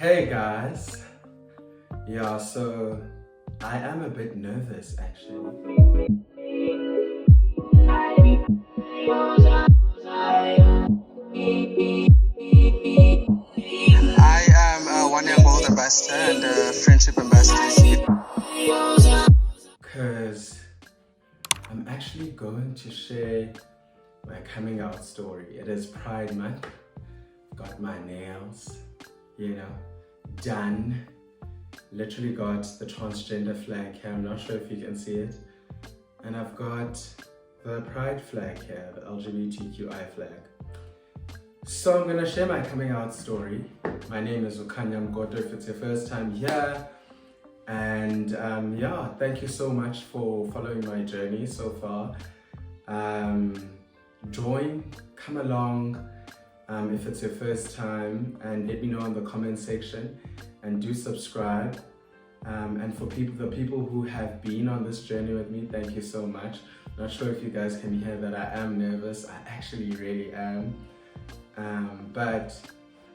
Hey guys, yeah, so I am a bit nervous actually. I am a 1 year old ambassador and a friendship ambassador. Because I'm actually going to share my coming out story. It is Pride Month. Got my nails, done. Literally got the transgender flag here. I'm not sure if you can see it. And I've got the Pride flag here, the LGBTQI flag. So I'm gonna share my coming out story. My name is Johannesburg if it's your first time here. And thank you so much for following my journey so far. Come along if it's your first time, and let me know in the comment section, and do subscribe. And for the people who have been on this journey with me, thank you so much. Not sure if you guys can hear that I am nervous. I actually really am. But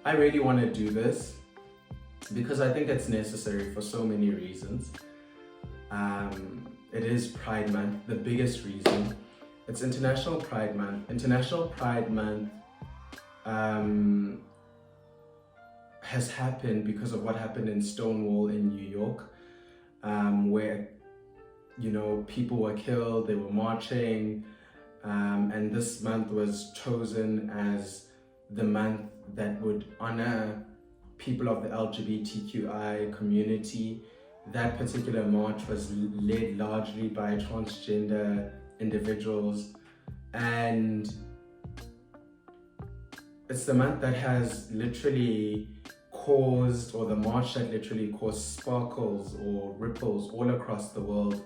I really want to do this because I think it's necessary for so many reasons. It is Pride Month, the biggest reason. It's International Pride Month. International Pride Month has happened because of what happened in Stonewall in New York, where people were killed, they were marching, and this month was chosen as the month that would honor people of the LGBTQI community. That particular march was led largely by transgender individuals, and it's the month that has literally caused, or the march that literally caused sparkles or ripples all across the world,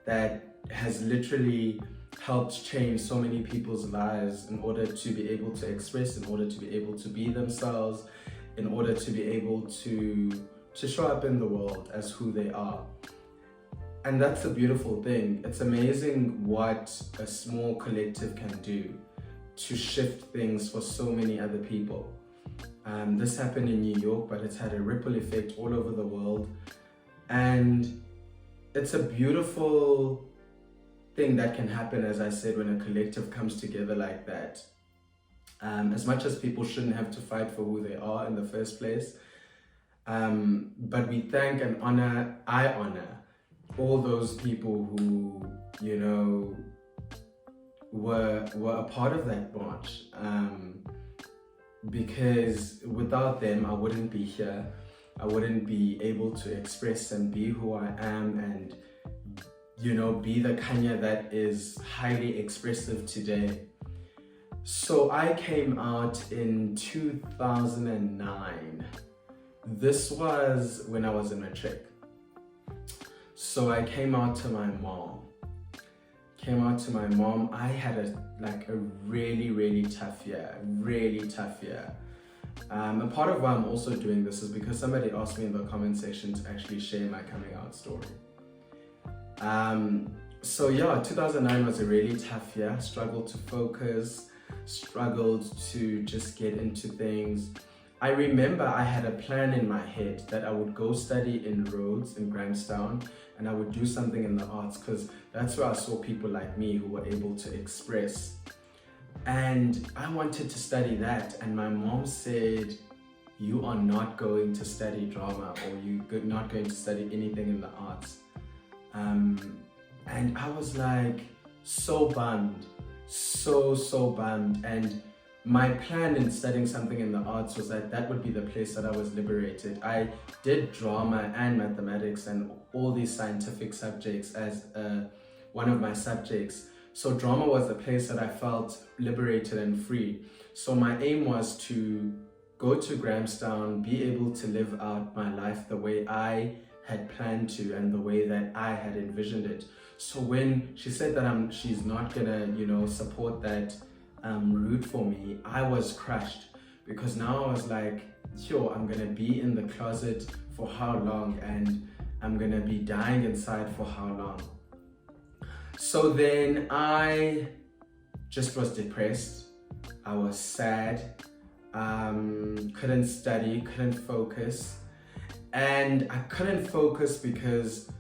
that has literally helped change so many people's lives in order to be able to express, in order to be able to be themselves, in order to be able to show up in the world as who they are. And that's a beautiful thing. It's amazing what a small collective can do to shift things for so many other people. This happened in New York, but it's had a ripple effect all over the world. And it's a beautiful thing that can happen, as I said, when a collective comes together like that. As much as people shouldn't have to fight for who they are in the first place, but we thank and I honor all those people who, were a part of that march. Because without them, I wouldn't be here. I wouldn't be able to express and be who I am, and be the Kanya that is highly expressive today. So I came out in 2009. This was when I was in matric. So I came out to my mom. I had a really, really tough year. A part of why I'm also doing this is because somebody asked me in the comment section to actually share my coming out story. 2009 was a really tough year. Struggled to focus, struggled to just get into things. I remember I had a plan in my head that I would go study in Rhodes in Grahamstown, and I would do something in the arts, because that's where I saw people like me who were able to express. And I wanted to study that, and my mom said, "You are not going to study drama, or you're not going to study anything in the arts." And I was like so bummed, so bummed. And my plan in studying something in the arts was that would be the place that I was liberated. I did drama and mathematics and all these scientific subjects as one of my subjects. So drama was the place that I felt liberated and free. So my aim was to go to Grahamstown, be able to live out my life the way I had planned to and the way that I had envisioned it. So when she said that she's not gonna, support that route for me, I was crushed, because now I was like, I'm gonna be in the closet for how long, and I'm gonna be dying inside for how long. So then I just was depressed. I was sad, couldn't study, couldn't focus. And I couldn't focus because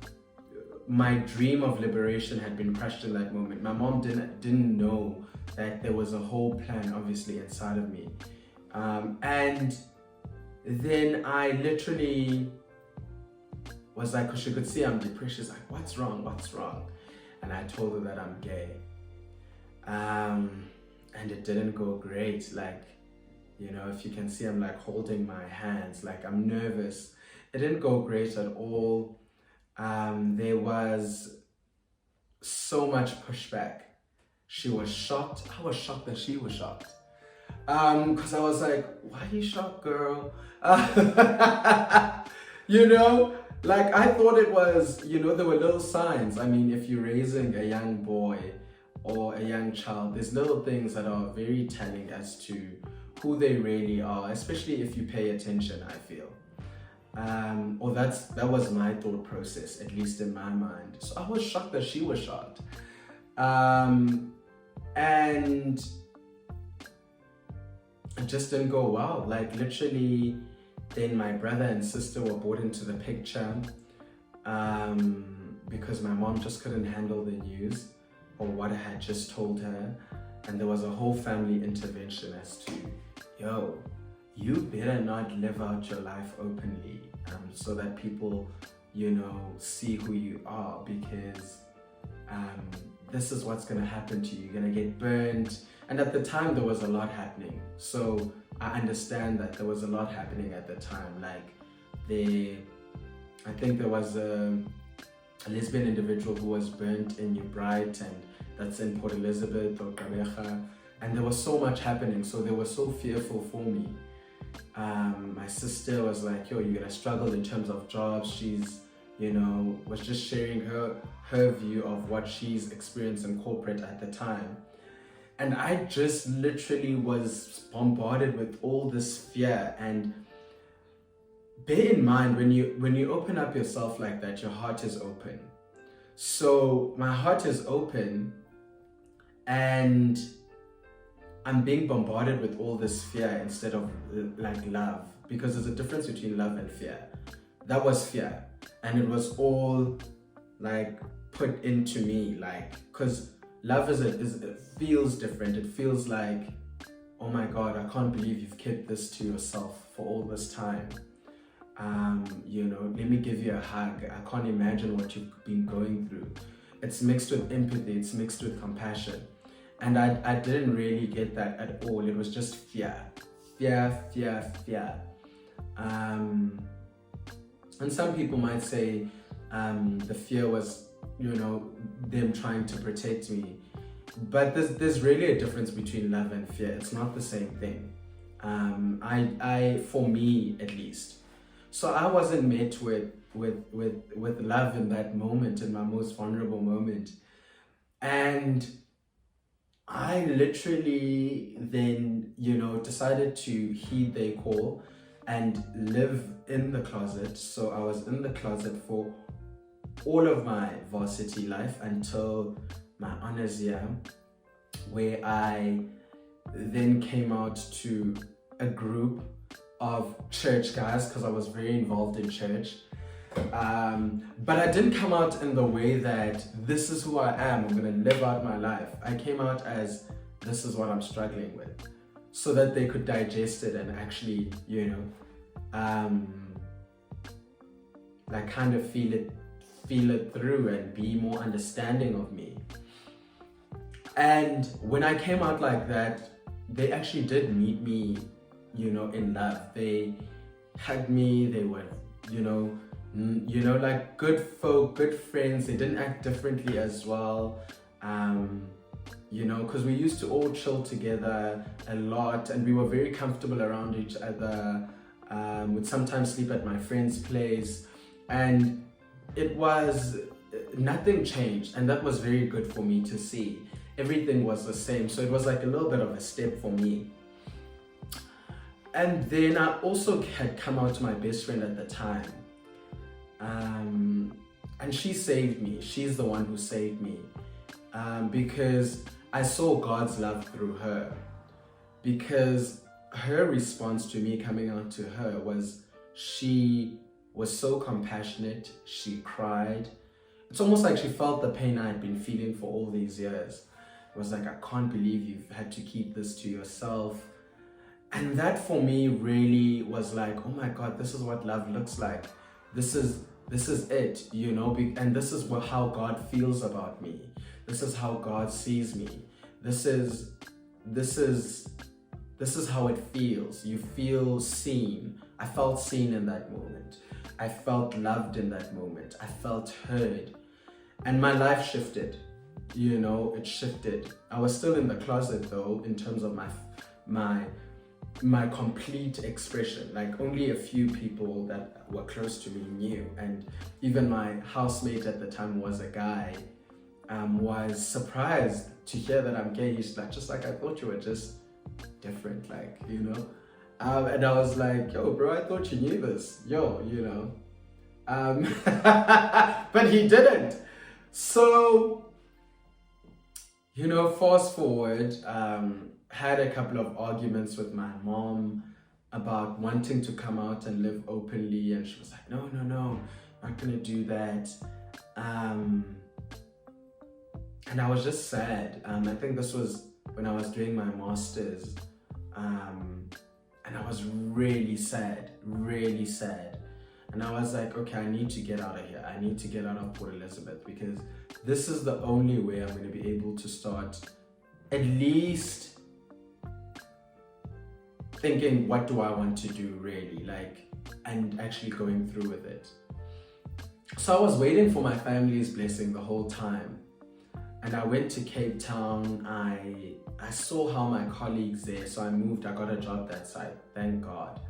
my dream of liberation had been crushed in that moment. My mom didn't know that there was a whole plan obviously inside of me. And then I literally was like, because she could see I'm depressed, she's like, what's wrong? And I told her that I'm gay. And it didn't go great. Like, you know, if you can see, I'm like holding my hands, like I'm nervous. It didn't go great at all. There was so much pushback. She was shocked. I was shocked that she was shocked. Because I was like, why are you shocked, girl? You know, like I thought it was, you know, there were little signs. I mean, if you're raising a young boy or a young child, there's little things that are very telling as to who they really are, especially if you pay attention, I feel. Or that was my thought process, at least in my mind. So I was shocked that she was shocked. And it just didn't go well. Like literally, then my brother and sister were brought into the picture because my mom just couldn't handle the news or what I had just told her. And there was a whole family intervention as to, yo, you better not live out your life openly so that people, you know, see who you are, because this is what's going to happen to you. You're going to get burned. And at the time, there was a lot happening. So I understand that there was a lot happening at the time. Like, I think there was a lesbian individual who was burnt in New Bright, and that's in Port Elizabeth or Gqeberha. And there was so much happening. So they were so fearful for me. My sister was like, yo, you're gonna struggle in terms of jobs. She's, you know, was just sharing her view of what she's experienced in corporate at the time. And I just literally was bombarded with all this fear. And bear in mind, when you open up yourself like that, your heart is open. So my heart is open, and I'm being bombarded with all this fear instead of like love, because there's a difference between love and fear. That was fear, and it was all like put into me, like, because love it feels different. It feels like, oh my God, I can't believe you've kept this to yourself for all this time. You know, let me give you a hug. I can't imagine what you've been going through. It's mixed with empathy. It's mixed with compassion. And I didn't really get that at all. It was just fear. And some people might say the fear was, you know, them trying to protect me. But there's really a difference between love and fear. It's not the same thing. For me at least. So I wasn't met with love in that moment, in my most vulnerable moment. And I literally then, you know, decided to heed their call and live in the closet. So I was in the closet for all of my varsity life until my honors year, where I then came out to a group of church guys, because I was very involved in church. But I didn't come out in the way that this is who I am, I'm gonna live out my life. I came out as, this is what I'm struggling with, so that they could digest it and actually, you know, like kind of feel it through and be more understanding of me. And when I came out like that, they actually did meet me, you know, in love. They hugged me, they were, you know, like good folk, good friends. They didn't act differently as well, you know, because we used to all chill together a lot, and we were very comfortable around each other. Would sometimes sleep at my friend's place, and it was, nothing changed, and that was very good for me to see. Everything was the same, so it was like a little bit of a step for me. And then I also had come out to my best friend at the time. And she saved me. She's the one who saved me, because I saw God's love through her. Because her response to me coming out to her was, she was so compassionate. She cried. It's almost like she felt the pain I had been feeling for all these years. It was like, I can't believe you've had to keep this to yourself. And that for me really was like, oh my God, this is what love looks like. This is it, you know, and this is how God feels about me. This is how God sees me. This is how it feels. You feel seen. I felt seen in that moment. I felt loved in that moment. I felt heard. And my life shifted, you know, it shifted. I was still in the closet though, in terms of my complete expression. Like only a few people that were close to me knew. And even my housemate at the time was a guy, was surprised to hear that I'm gay. He's like, just like, I thought you were just different, like, you know. And I was like, yo, bro, I thought you knew this. Yo, you know. But he didn't. So, you know, fast forward, had a couple of arguments with my mom about wanting to come out and live openly, and she was like, no, not gonna do that. And I was just sad. I think this was when I was doing my master's, and I was really sad. And I was like, okay, I need to get out of here. I need to get out of Port Elizabeth, because this is the only way I'm going to be able to start at least thinking, what do I want to do really? Like, and actually going through with it. So I was waiting for my family's blessing the whole time. And I went to Cape Town. I saw how my colleagues there, so I moved. I got a job that side, thank God.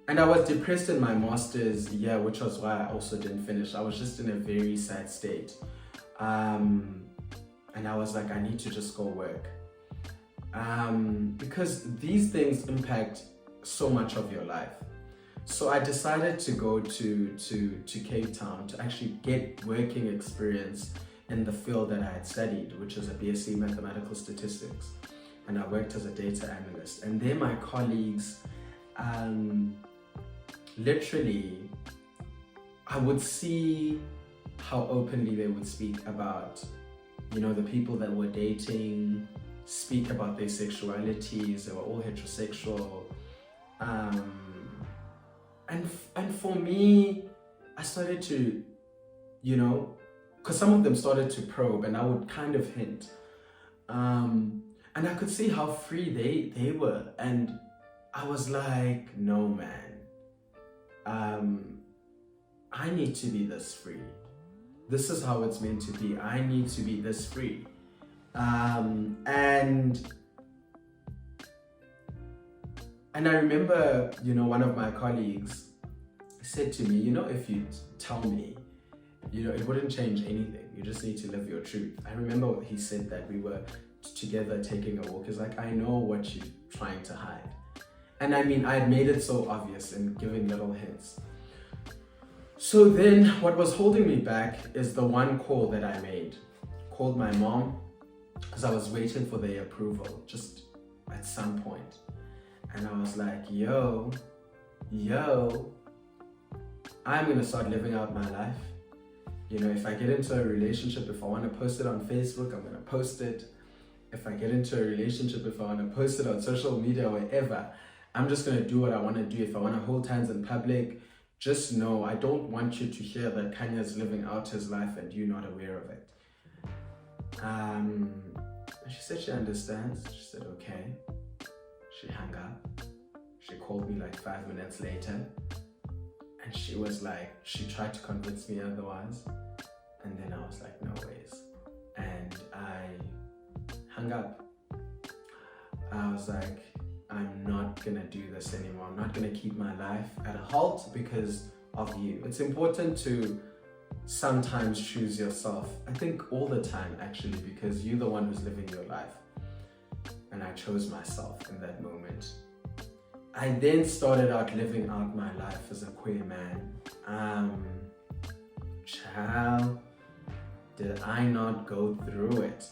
And I was depressed in my master's year, which was why I also didn't finish. I was just in a very sad state. And I was like, I need to just go work. Because these things impact so much of your life. So I decided to go to Cape Town to actually get working experience in the field that I had studied, which is a BSc Mathematical Statistics. And I worked as a data analyst. And there my colleagues, literally, I would see how openly they would speak about, you know, the people that were dating, speak about their sexualities. They were all heterosexual. And for me, I started to, you know, because some of them started to probe, and I would kind of hint. And I could see how free they were. And I was like, no, man. I need to be this free. This is how it's meant to be. I need to be this free. And I remember, you know, one of my colleagues said to me, you know, if you tell me, you know, it wouldn't change anything. You just need to live your truth. I remember he said that we were together taking a walk. He's like, I know what you're trying to hide. And I mean, I had made it so obvious and given little hints. So then what was holding me back is the one call that I made. Called my mom, because I was waiting for their approval just at some point. And I was like, yo, I'm gonna start living out my life. You know, if I get into a relationship, if I want to post it on Facebook, I'm gonna post it. If I get into a relationship, if I want to post it on social media or wherever, I'm just gonna do what I want to do. If I want to hold hands in public, just know I don't want you to hear that Kanya's living out his life and you're not aware of it. She said she understands. She said, okay. She hung up. She called me like 5 minutes later. And she was like, she tried to convince me otherwise. And then I was like, no ways. And I hung up. I was like, I'm not gonna do this anymore. I'm not gonna keep my life at a halt because of you. It's important to sometimes choose yourself. I think all the time actually, because you're the one who's living your life. And I chose myself in that moment. I then started out living out my life as a queer man. Child, did I not go through it?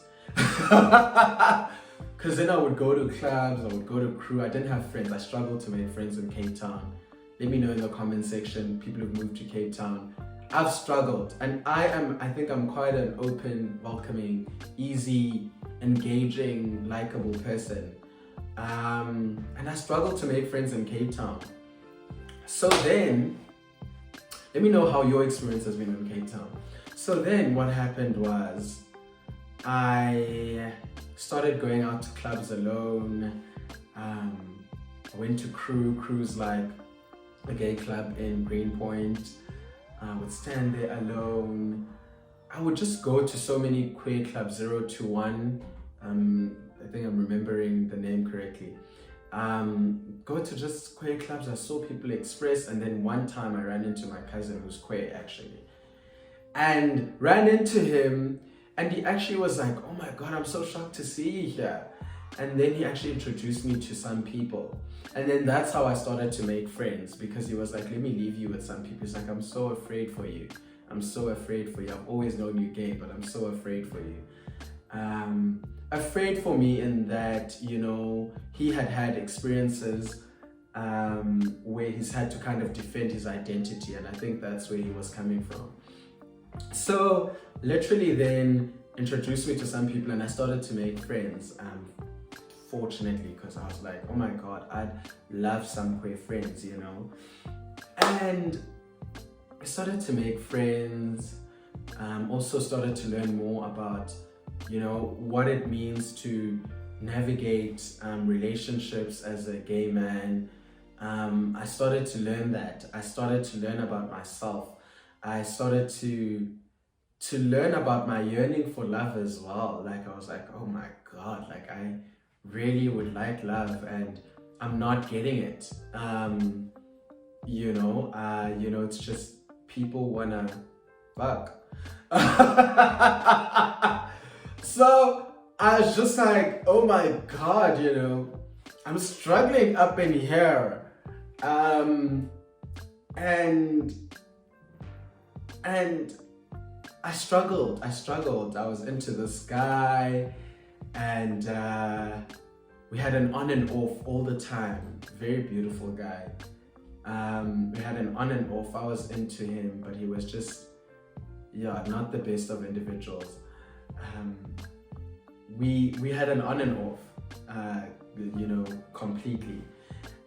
Because then I would go to clubs, I would go to crew. I didn't have friends. I struggled to make friends in Cape Town. Let me know in the comment section, people who've moved to Cape Town. I've struggled, and I think I'm quite an open, welcoming, easy, engaging, likable person. And I struggled to make friends in Cape Town. So then, let me know how your experience has been in Cape Town. So then what happened was, I started going out to clubs alone. I went to Cruise, like a gay club in Greenpoint. I would stand there alone. I would just go to so many queer clubs, 021. I think I'm remembering the name correctly. Go to just queer clubs. I saw people express, and then one time I ran into my cousin who's queer actually. And ran into him, and he actually was like, oh my God, I'm so shocked to see you here. And then he actually introduced me to some people. And then that's how I started to make friends, because he was like, let me leave you with some people. He's like, I'm so afraid for you. I'm so afraid for you. I've always known you gay, but I'm so afraid for you. Afraid for me in that, you know, he had experiences where he's had to kind of defend his identity. And I think that's where he was coming from. So literally then introduced me to some people, and I started to make friends. Fortunately, because I was like, oh my God, I'd love some queer friends, you know. And I started to make friends. Also started to learn more about, you know, what it means to navigate relationships as a gay man. I started to learn that. I started to learn about myself. I started to learn about my yearning for love as well. Like, I was like, oh my God, like I really would like love, and I'm not getting it. You know, it's just people wanna fuck. So I was just like, oh my God, you know, I'm struggling up in here. And I struggled. I was into this guy, and we had an on and off all the time. Very beautiful guy. We had an on and off. I was into him, but he was just, not the best of individuals. We had an on and off, completely.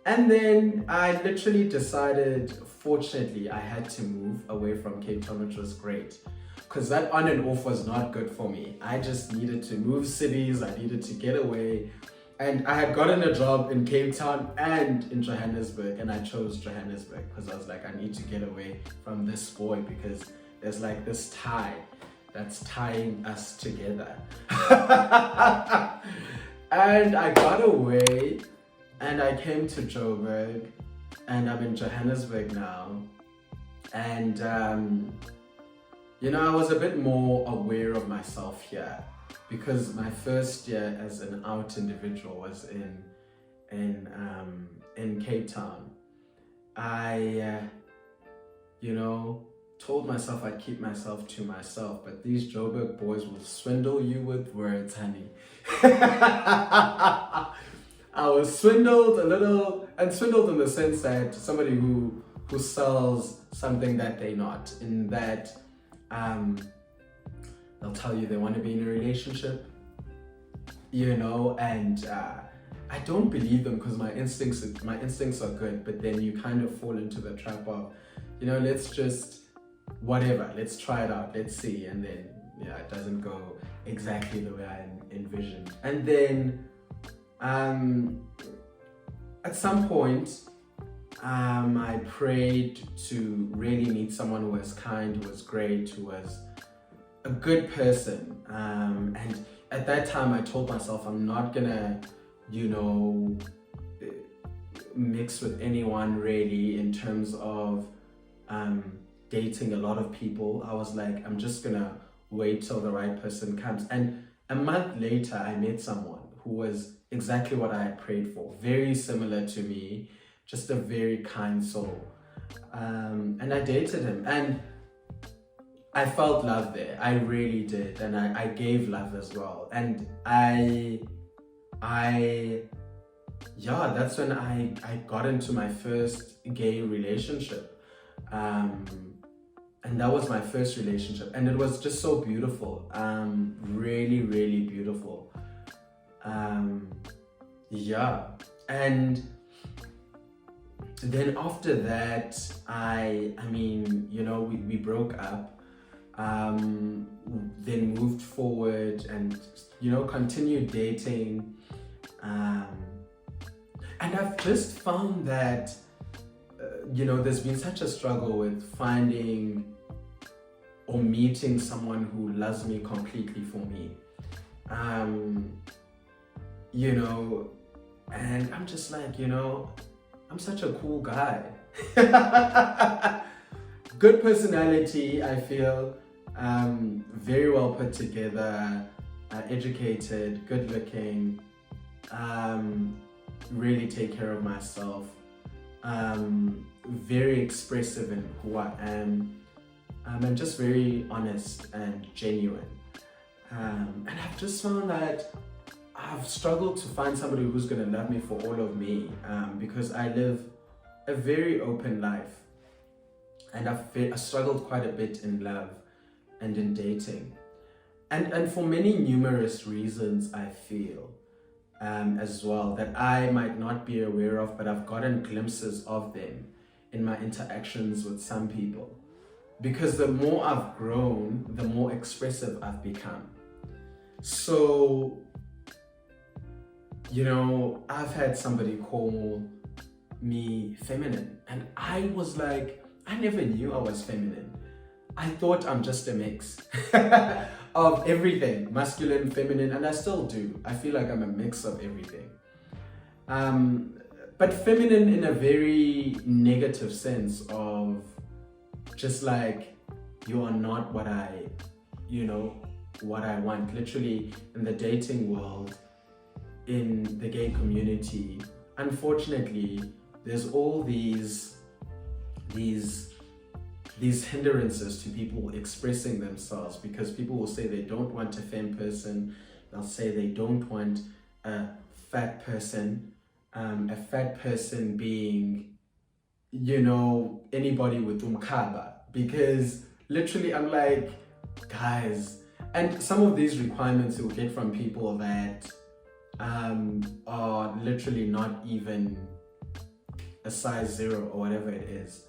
And then I literally decided, fortunately, I had to move away from Cape Town, which was great, because that on and off was not good for me. I just needed to move cities. I needed to get away. And I had gotten a job in Cape Town and in Johannesburg, and I chose Johannesburg because I was like, I need to get away from this boy, because there's like this tie that's tying us together. And I got away, and I came to Joburg, and I'm in Johannesburg now. And I was a bit more aware of myself here, because my first year as an out individual was in Cape Town. I told myself I'd keep myself to myself, but these Joburg boys will swindle you with words, honey. I was swindled a little, and swindled in the sense that somebody who sells something that they're not, in that they'll tell you they want to be in a relationship, and I don't believe them, because my instincts are good, but then you kind of fall into the trap of, let's just whatever, let's try it out, let's see, and then it doesn't go exactly the way I envisioned. And then at some point I prayed to really meet someone who was kind, who was great, who was a good person, and at that time I told myself I'm not gonna mix with anyone really, in terms of dating a lot of people. I was like, I'm just gonna wait till the right person comes. And a month later I met someone who was exactly what I had prayed for, very similar to me, just a very kind soul, and I dated him, and I felt love there. I really did, and I gave love as well. And I yeah, that's when I got into my first gay relationship. And that was my first relationship. And it was just so beautiful. Really, really beautiful. Yeah. And then after that, I mean, you know, we broke up, then moved forward and, you know, continued dating. And I've just found that, you know, there's been such a struggle with finding or meeting someone who loves me completely for me. You know, and I'm just like, you know, I'm such a cool guy. Good personality, I feel. Very well put together, educated, good looking, really take care of myself, very expressive in who I am, and just very honest and genuine. And I've just found that I've struggled to find somebody who's going to love me for all of me, because I live a very open life, and I've struggled quite a bit in love and in dating, and for many numerous reasons, I feel, as well, that I might not be aware of, but I've gotten glimpses of them in my interactions with some people. Because the more I've grown, the more expressive I've become. So, you know, I've had somebody call me feminine, and I was like, I never knew I was feminine. I thought I'm just a mix of everything, masculine, feminine, and I still do. I feel like I'm a mix of everything. But feminine in a very negative sense of just like, you are not what what I want. Literally, in the dating world, in the gay community, unfortunately, there's all these hindrances to people expressing themselves, because people will say they don't want a femme person, they'll say they don't want a fat person being, you know, anybody with umkhaba, because literally I'm like, guys, and some of these requirements you'll get from people that are literally not even a size 0 or whatever it is.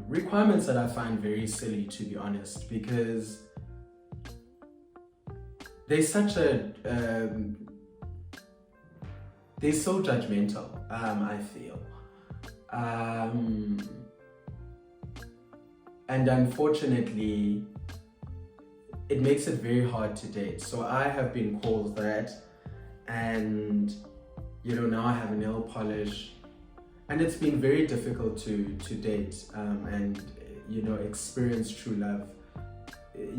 Requirements that I find very silly, to be honest, because they're such a they're so judgmental, I feel, and unfortunately it makes it very hard to date. So I have been called that, and you know, now I have nail polish, and it's been very difficult to date, and you know, experience true love,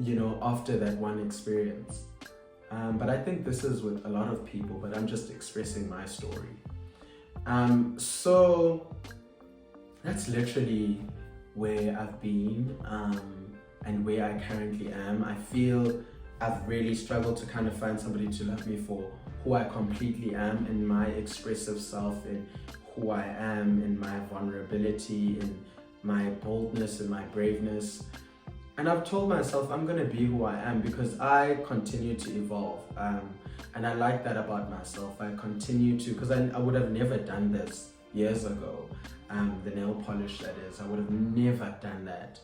you know, after that one experience. But I think this is with a lot of people, but I'm just expressing my story. So that's literally where I've been, and where I currently am. I feel I've really struggled to kind of find somebody to love me for who I completely am, in my expressive self, in who I am, in my vulnerability, in my boldness, in my braveness. And I've told myself I'm gonna be who I am, because I continue to evolve, and I like that about myself. I continue to, because I would have never done this years ago, the nail polish, that is. I would have never done that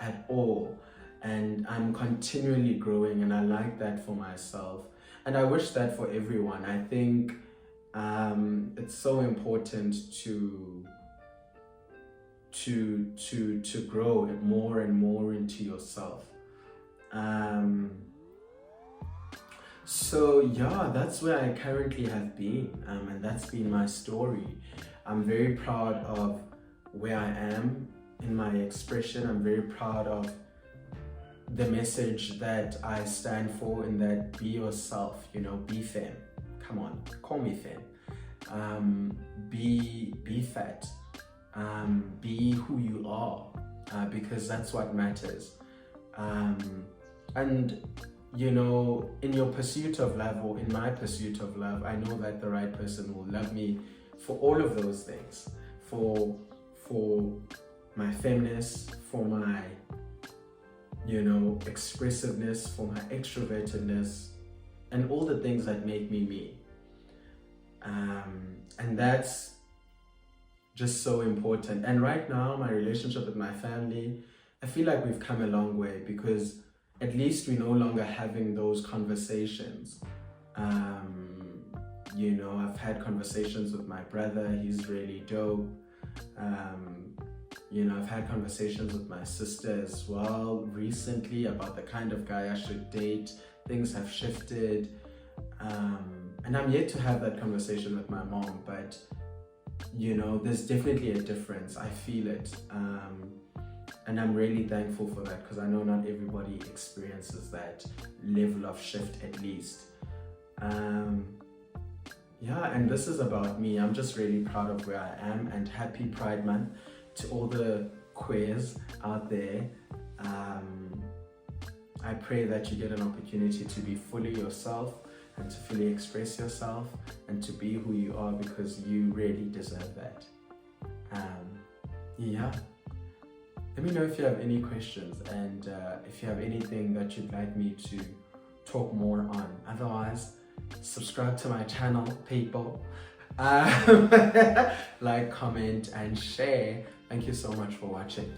at all, and I'm continually growing, and I like that for myself, and I wish that for everyone. I think it's so important to grow more and more into yourself. So yeah, that's where I currently have been, and that's been my story. I'm very proud of where I am in my expression. I'm very proud of the message that I stand for, in that be yourself, you know, be femme. Come on, call me femme. Be fat. Be who you are, because that's what matters. And in your pursuit of love, or in my pursuit of love, I know that the right person will love me for all of those things, for my feminist, for my expressiveness, for my extrovertedness, and all the things that make me me. And that's just so important. And right now, my relationship with my family, I feel like we've come a long way, because at least we're no longer having those conversations. I've had conversations with my brother, he's really dope. I've had conversations with my sister as well recently about the kind of guy I should date. Things have shifted. And I'm yet to have that conversation with my mom, but there's definitely a difference. I feel it. And I'm really thankful for that, because I know not everybody experiences that level of shift, at least. And this is about me. I'm just really proud of where I am, and happy Pride Month to all the queers out there. I pray that you get an opportunity to be fully yourself, and to fully express yourself, and to be who you are, because you really deserve that. Let me know if you have any questions, and if you have anything that you'd like me to talk more on. Otherwise, subscribe to my channel, people. Like, comment, and share. Thank you so much for watching.